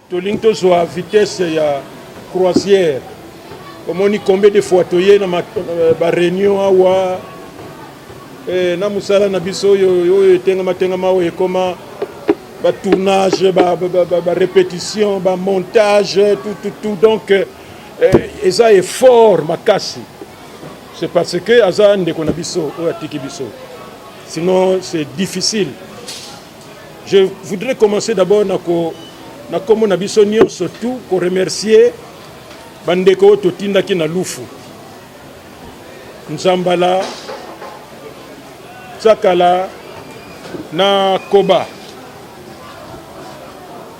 Tolinto soit vitesse ya croisière. Comme on y combien de fois toyé na ma réunion awa na musala na biso yo tenga mawe koma ba tournage ba répétition ba montage tout donc eza effort makasi. C'est parce que aza ndeko na biso o atiki biso. Sinon c'est difficile. Je voudrais commencer d'abord na komo na biso surtout pour remercier bandeko totinda ki na lufu Nzambala Tsakala na Koba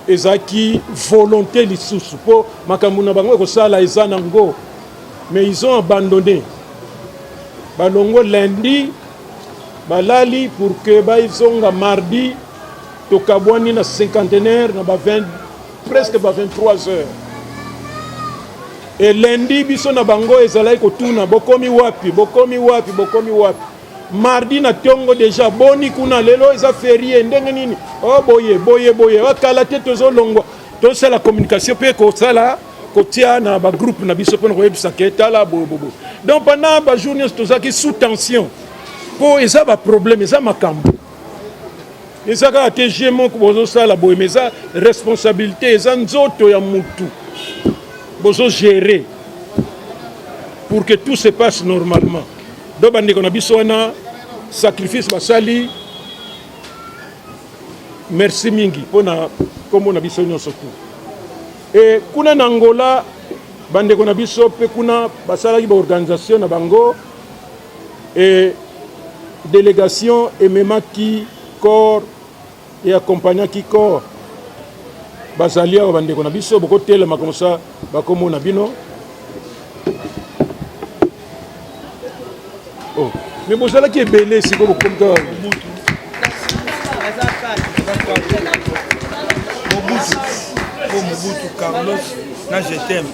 ezaki volonté lisusu po makambo na bango ko sala ezanango mais ils ont abandonné balongo lundi balali pour que ils ont mardi tokabwani na cinquantenaire na presque 23 heures et lundi biso na bango ezalaki kotuna bokomi wapi mardi na tongo déjà boni kuna lelo eza férié ndenge nini oh boye wakala te tozolongwa tosala communication pe kosala kotia na ba groupe na biso pona koyebisa ke tala bobo donc pendant ba journée tozaki sous tension po eza ba problème eza makambo ezaka te jemo ko bozosala boye mais eza responsabilité eza nzoto ya mutu bozo gérer pour que tout se passe normalement. Donc bandeko na biso wana sacrifice basali merci mingi pona kombo na biso nyonso tout. Et kuna na Angola bandeko na biso pe kuna basalaki ba organisation na bango et délégation ememaki corps et accompagnant qui corps basalia wa bandeko na biso boko telema comme ça bakomo na bino oh mais bozala ki ebele siko bokomka Mobutu Carlos na je t'aime.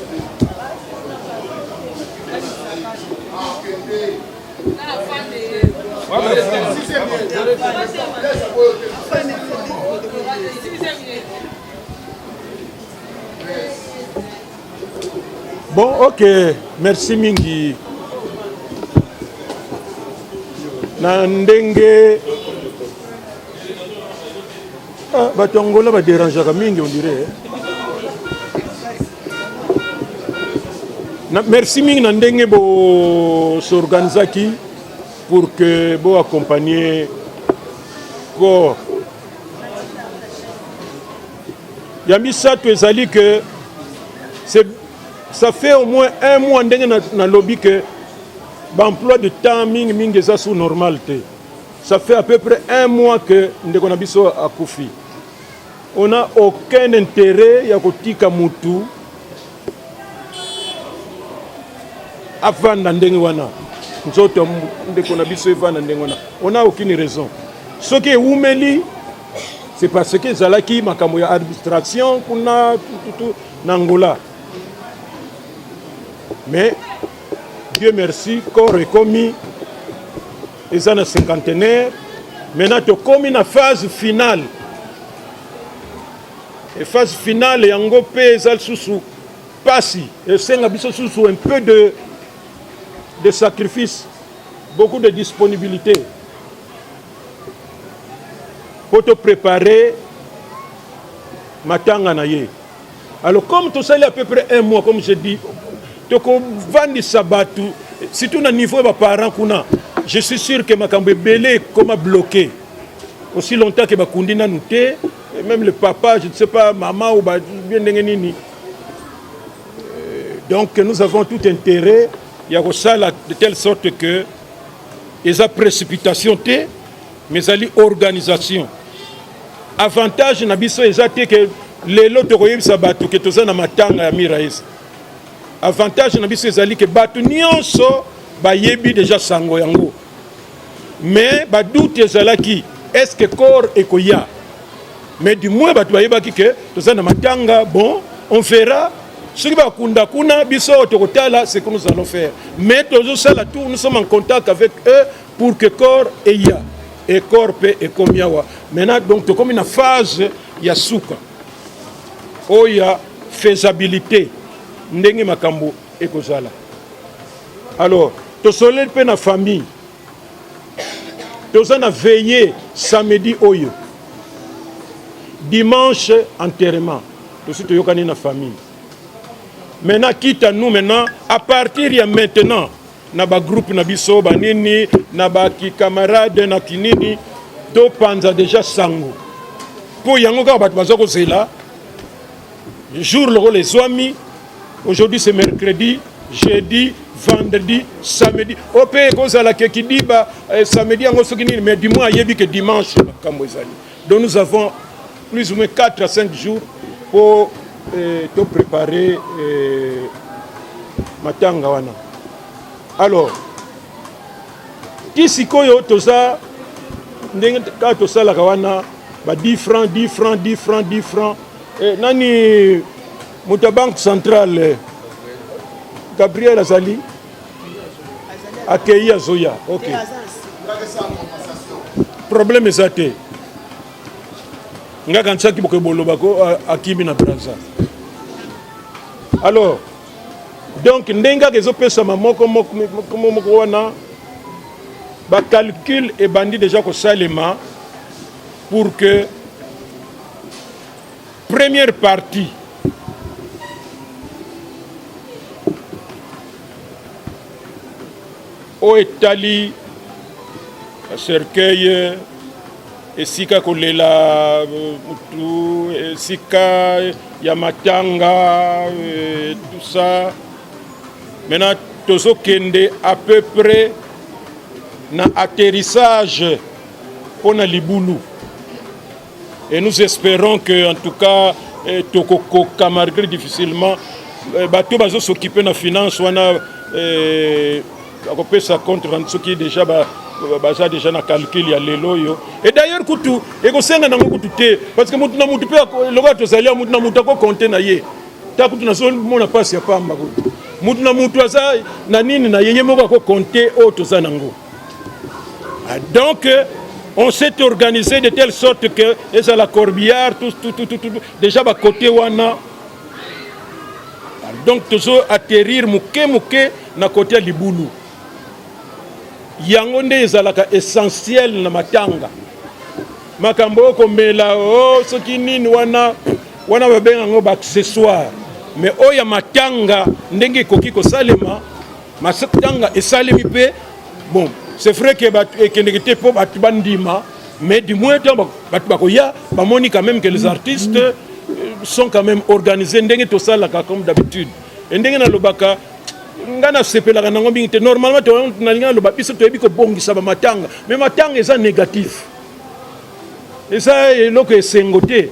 Bon, ok, merci mingi. Na ndenge batongola ba dérangeaka mingi on dirait. Merci mingi na ndenge bo s'organisaki pour que bo accompagner corps. Yambi Sato ezali que ça fait au moins un mois ndenge na lobby que l'emploi de temps mingi eza sous normalité. Ça fait à peu près un mois que ndeko na biso akufi. On n'a aucun intérêt ya kotika mutu avant ndenge wana. Nzoto ndeko na biso evana ndenge wana. On n'a aucune raison. Ce qui est oumeli c'est parce que zalaki makambo ya administration kuna Nangola. Mais Dieu merci, corps est commis, ils ont un cinquantenaire. Maintenant, tu as commis la phase finale. Et phase finale, il y a un peu sous passi. Et c'est un peu de sacrifice, beaucoup de disponibilité pour te préparer matanga naye. Alors comme tout ça il y a à peu près un mois comme je dis, tu vendre sabatu surtout na niveau de parents kuna, je suis sûr que makambo belé comme bloqué aussi longtemps que bakundi na nouté, même le papa, je ne sais pas maman ou bien nini. Donc nous avons tout intérêt il y a ça de telle sorte que les précipitation té mais ali organisation. Avantage na biso ezate que les loto koyebisa batu que toza na matanga ya miraise. Avantage na biso ezali que batu nyonso bayebi déjà sango yango. Mais ba doute ezalaki est-ce que corps ekoya. Mais du moins batu bayebaki que toza na matanga bon, on verra. Ce qui va kunda kuna biso tokotala c'est que nous allons faire. Mais toujours ça la tour nous sommes en contact avec eux pour que corps eya. Et corps et comme yawa. Maintenant, donc, comme une phase, il y a souka. Oh, il y a faisabilité. Ndenge makambo et kozala. Alors, to soleil pe na famille. To na veillé samedi oyo. Dimanche, enterrement. To si to yokani na famille. Maintenant, quitte à nous maintenant, à partir de maintenant, na ba groupe na biso banini na ba ki camarade na kinini to panza déjà sango po yango ka ba bazoko zela jour le les soami aujourd'hui c'est mercredi jeudi vendredi samedi ope ko zala ke kidiba samedi yango sokini mais du mois yebi que dimanche kambo ezali. Donc nous avons plus ou moins 4 à 5 jours pour te préparer matanga wana. Alors, qui si koyo toza ndenge ka tosala kawana ba 10 francs 10 francs 10 francs 10 francs nani muta banque centrale Gabriel Azali accueilli Azoya. OK. Problème ezate. Nga kansaki boke bolobako akimi na Brazza. Alors donc, ndenga kezo pesa moko wana ba calcul et bandi déjà ko salema pour que première partie au etali cercueil esika kolela mutu esika ya matanga tout ça. Maintenant, tozo kende à peu près na atterrissage pour na Libulu. Et nous espérons que, en tout cas, toko malgré difficilement, bateau bazo s'occuper de la finance, on a ça contre ce qui est déjà déjà na calcul ya lelo yo. Et d'ailleurs kutu eko senga na kutu te parce que mutu na mutu pe loba to zalia mutu na mutu ko compter na ye. Ta kutu na so mona passe ya pamba kutu. Mutu na mutu aza na nini na yeye moko ko compter o to za nango. Donc on s'est organisé de telle sorte que et ça la corbillard tout déjà ba côté wana Donc tozo atterrir muke na côté ya libulu yango nde ezalaka essentiel na matanga makambo komela soki nini wana babenga yango ba-accessoire mais oyo matanga ndenge ekoki kosalema matanga esalemi mpe bon c'est vrai que ekendeki te mpo bato bandima mais du moins bato bakoya bamoni quand même que les artistes sont quand même organisés ndenge tosalaka comme d'habitude et ndenge nalobaka nga nasepelaka nango mingi te normalement nalingi naloba biso toyebi kobongisa bamatanga mais matanga eza négatif eza eloko esengo te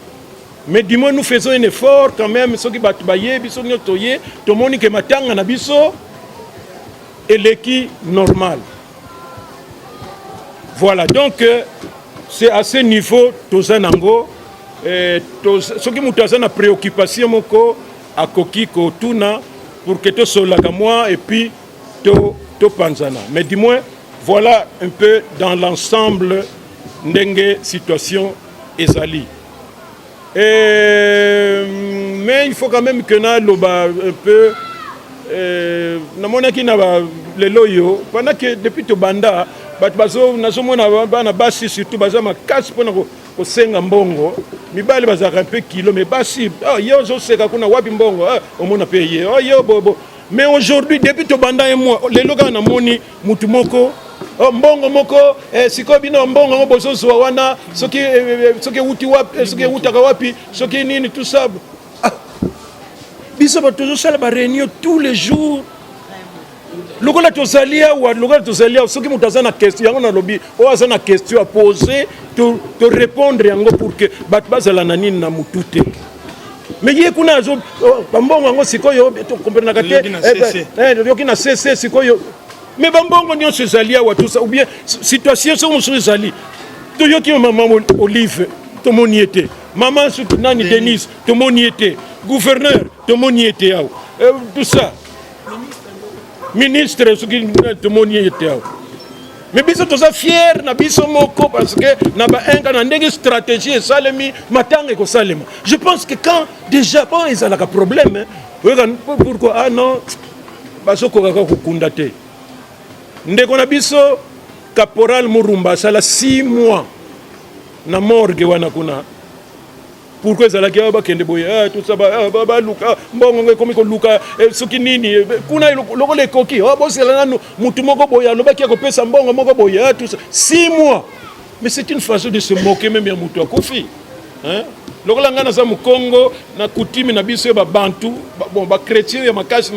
mais du moins nous faisons un effort quand même soki bato bayebi soki nyonso toye tomoni ke matanga na biso eleki normal. Voilà, donc c'est à ce niveau toza nango soki mutu aza na préoccupation moko akoki kotuna pour que tosolaka moi et puis to panzana. Mais du moins voilà un peu dans l'ensemble ndenge situation ezali. Mais il faut quand même que na loba un peu namonaki na lelo yo pendant que depuis to banda bato bazo nazomona bana basi surtout baza makasi mpona kosenga mbongo mibali bazaka un peu kilo mais basi yo ozoseka kuna wapi mbongo omona mpe ye yo bobo mais aujourd'hui depuis to banda un mois lelo kaka namoni mutu moko mbongo moko sikoyo bino mbongo ngo bozozwa wana soki euti wapi soki eutaka wapi soki nini tout ça biso bato tozosala baréunion tous les jours lokola tozali awa soki moto aza na question yango nalobi oyo aza na question à poser to répondre yango pour que bato bazala na nini na mutu te mais ye kuna bambongo yango sikoyo tokomprenaka te yoki na cc sikoyo mais bambongo nyonso ezali awa tout ça ou bien situation soko mosusu ezali toyoki mama Olive tomoni ete maman nani Denise tomoni ete gouverneur tomoni ete awa tout ça ministre soki tomoni ete awa mais biso toza fier na biso moko parce que na bainga na ndenge stratégie esalemi matanga ekosalema. Je pense que quand déjà bon ezalaka problème pourquoi non bazokokaka kokunda te ndeko na biso caporal Murumba asala 6 mois na morgue wana kuna pourquoi ezalaki bakende boye tout ça baluka mbongo ekomi koluka soki nini kuna lokola ekoki bosela nanu mutu moko boye alobaki akopesa mbongo moko boye tout ça 6 mois mais c'est une façon de se moquer même ya mutu akufi lokola nga naza mukongo na kutimi na biso ya babantu bon chrétien ya makasi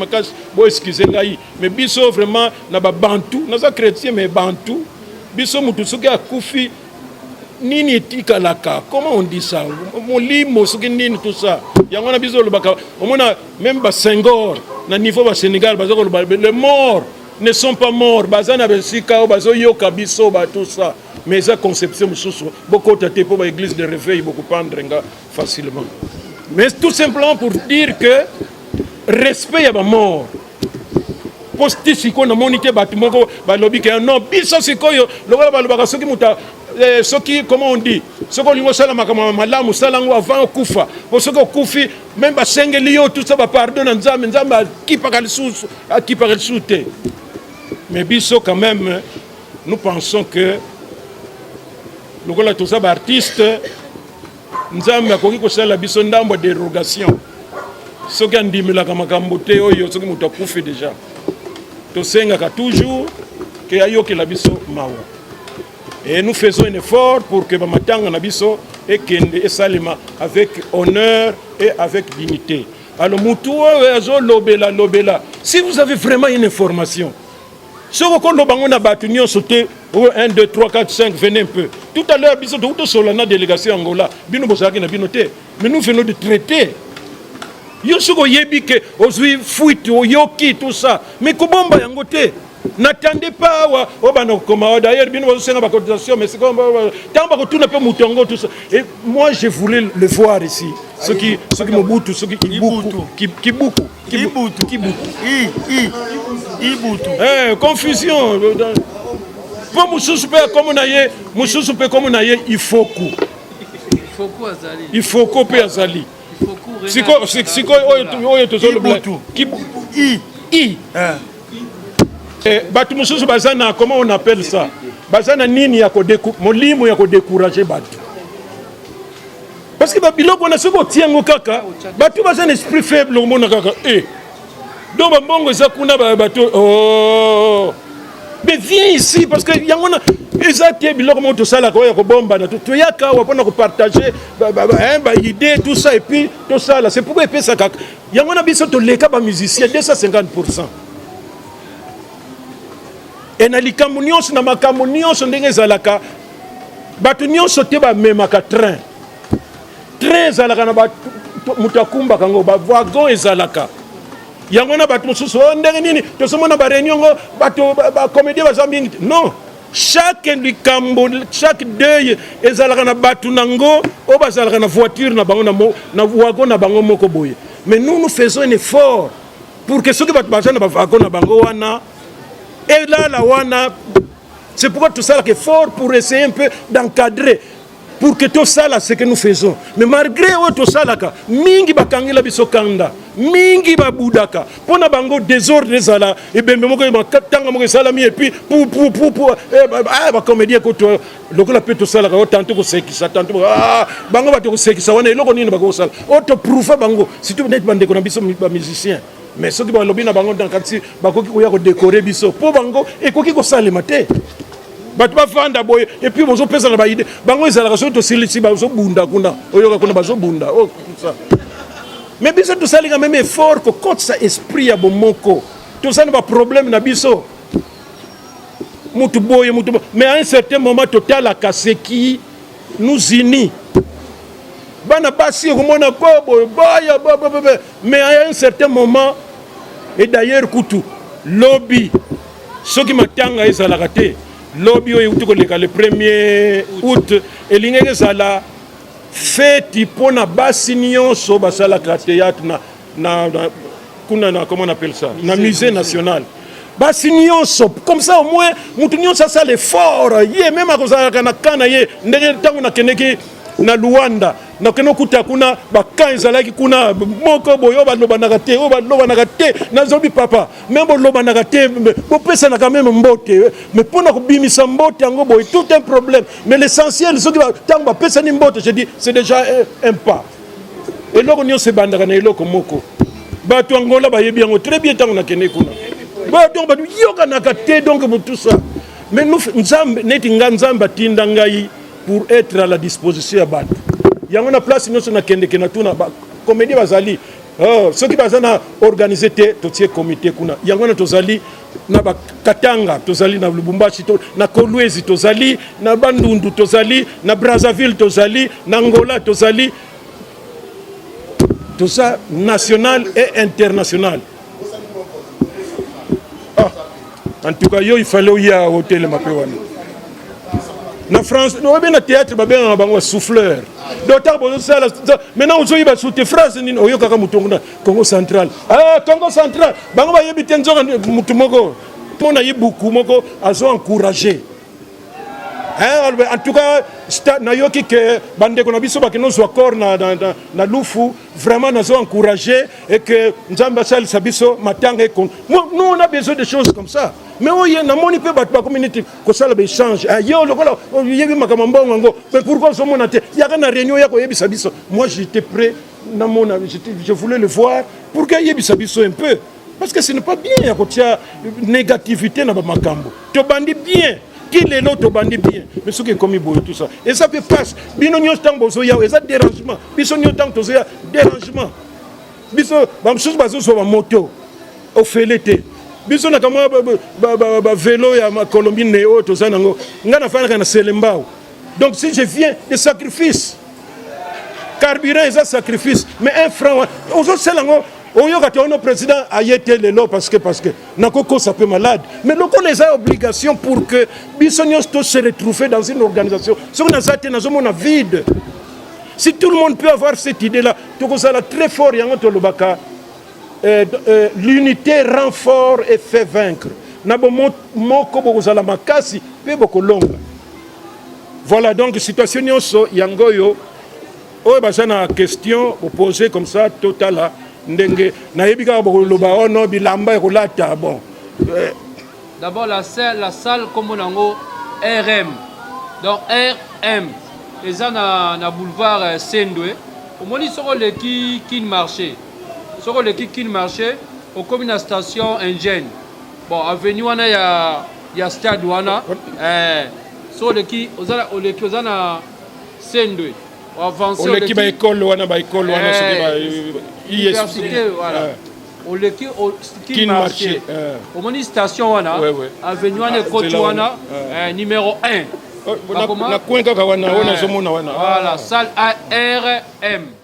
bo excuse ngai mais biso vraiment na babantu naza chrétien mais bantu biso mutu soki akufi nini etikalaka comment on dit ça molimo soki nini tout ça yango na biso lobaka omona même ba Senghor na niveau ba Sénégal bazoko les morts ne sont pas morts baza na besika o bazo yoka biso ba tout ça mais ça conception mususu beaucoup taté pour ba église de réveil beaucoup prendre nga facilement mais tout simplement pour dire que respect ya ba mort posti siko na monité batu moko ba lobi que non biso sikoyo lokola ba lobaka soki muta soki comment on dit soko lingo sala makama malamu sala ngo avant okufa po soko okufi même ba sengeli yo tout ça ba pardon nzambe akipaka lisusu te mais biso quand même nous pensons que lokola tout ça ba artiste nzambe akoki kosala biso ndambo dérogation soki andimilaka makambo te oyo soki mutu akufi déjà tosengaka toujours ke ayokela biso mawa. Et nous faisons un effort pour que Bamatanga Nabiso et Kende et Salima avec honneur et avec dignité. Alors, lobela. Si vous avez vraiment une information, ce qu'on a battu, nous sauté 1, 2, 3, 4, 5, venez un peu. Tout à l'heure, nous avons sur la délégation Angola, mais nous venons de traiter. Yosoko yebike, ozui fuite, yoki, tout ça. Mais comment yangote? N'attendez pas d'ailleurs bien ma cotisation mais c'est comme tout n'a pas moutongo tout ça et moi je voulais le voir ici ceux qui Mobutu ceux qui confusion pour mususu pe comme on a il faut coup azali siko oyo tozoloba i bato mosusu baza na comment on appelle ça baza na nini ya molimo ya kodécourager bato parce que babiloko wana soki otiango kaka bato baza na esprit faible omona kaka donc bambongo eza kuna bato mais viens ici parce que yango na eza te biloko moko tosalaka oyo ya kobombana toyaka awa mpona kopartage baidée tout ça et puis tosala c'est pourquoi epesa kaka yango na biso toleka bamusicien 250%. Et na likambo nyonso na makambo nyonso ndenge ezalaka bato nyonso te bamemaka train ezalaka na moto akumbaka yango bavagon ezalaka yango na bato mosusu ndenge nini tozomona baréunion ngo bato bacomédien baza mingi non chaque likambo chaque deuil ezalaka na bato nango oyo bazalaka na voiture na bango na wagon na bango moko boye mais nous faisons un effort pour que soki bato baza na bavagon na bango wana et là, c'est pourquoi tout ça est fort pour essayer un peu d'encadrer, pour que tout ça là, ce que nous faisons. Mais malgré tout ça là, mingi bakangila biso kanda, mingi babudaka, pona bango désordre zala, et ben moko tanga moko salami et puis ba comédien ko to lokola pe tout ça là, tantôt ko sekisa, tantôt bango ba to sekisa wana eloko nini bako sala. Auto prouver bango, surtout net bande ko na biso ba musicien. Mais ceux qui vont lobby na bango dans quartier bakoki ko ya ko décorer biso po bango e koki ko salema te bato ba vanda boy et puis bozo pesa na ba idée bango ezala so to silisi ba zo bunda kuna oyoka kuna ba zo bunda tout ça mais biso to sali quand même effort ko cote sa esprit ya bomoko to ça na problème na biso mutu boy mais à un certain moment total à ce qui nous unit bana basi ko mona ko boy mais à un certain moment. Et d'ailleurs, Koutou, lobby, ceux qui m'attendent à ezalaka te, lobby le 1er août, et l'ingézala fête pour na bassignon so basala théâtre comment on appelle ça, na musée national. Bassignon so comme ça au moins, moutounion ça l'effort, yé même à cause de la kana yé, ndenge tango na keneki na Luanda. Na keno kuta kuna baka ezalaki kuna moko boyo balobanaka te o balobanaka te nazobi papa même bolobanaka te bo pesa na quand même mbote mais pona ko bimisa mbote yango boy tout un problème mais l'essentiel ce qui va tant ba pesa ni mbote je dis c'est déjà un pas et loko nyo se bandaka na eloko moko bato angola ba yebi yango très bien tant na kene kuna ba donc ba yoka na te donc pour tout ça mais nous nzambe neti nganzamba tinda ngai pour être à la disposition ya bato yango na place nyonso na kende ke na tuna ba comédie bazali ceux qui bazana organiser te totie comité kuna yango na tozali na ba Katanga tozali na Lubumbashi na Kolwezi tozali na Bandundu tozali na Brazzaville tozali na Angola tozali tout ça national et international. En tout cas il fallait y a hôtel mapewana na France no bien na théâtre ba bien bango souffleur d'autant que ça maintenant aujourd'hui ba sous phrase ni oyo kaka mutongo na Congo central Congo central bango ba yebi tenzo mutu moko pona yebuku moko azo encourager en tout cas na yoki que bande ko na biso ba kino zo corps na lufu vraiment nazo encourager et que nzamba sal sabiso matanga et nous on a besoin de choses comme ça. Mais oui, na moni pe bat ba community ko sala ba échange yo lokola yebi makama mbongo ngo mais pourquoi so mona te ya kana réunion ya ko yebi sabiso moi j'étais prêt na mona je voulais le voir pour que yebi sabiso un peu parce que ce n'est pas bien ya ko tia négativité na ba makambo to bandi bien qu'il est l'autre bandi bien mais ce qui est commis tout ça et ça peut passer bino nyo tango so ya ça dérangement biso nyo tango so ya dérangement biso ba msusu bazo so ba moto au felete biso na kama ba vélo ya ma Colombie néo to ça nango ngana fana na selembao donc si je viens de sacrifice carburant et ça sacrifice mais un franc aux autres c'est lango oyo ka tono président ayete lelo parce que na koko ça peut malade mais loko les a obligation pour que biso nyos se retrouver dans une organisation sur na zate na zomo na vide si tout le monde peut avoir cette idée là to ko ça très fort yango to lobaka l'unité rend fort et fait vaincre. Voilà donc situation nyonso yangoyo oyo baza na question opposé comme ça totala ndenge nayebi kaka bokoloba ono bilamba ekolata bon. D'abord la salle comme on a RM. Donc RM. Les gens na boulevard Sendwe. Au moins ils seront les qui marché. Seront les qui marché au commune la station Engine. Bon avenue wana ya stade wana. Seront les qui aux na Sendwe. Avancer les qui ba école wana soki ba université voilà. Qui marché. Au moins station wana. Avenue wana côté wana numéro 1. na coin kaka wana wana somona wana. Voilà, salle ARM.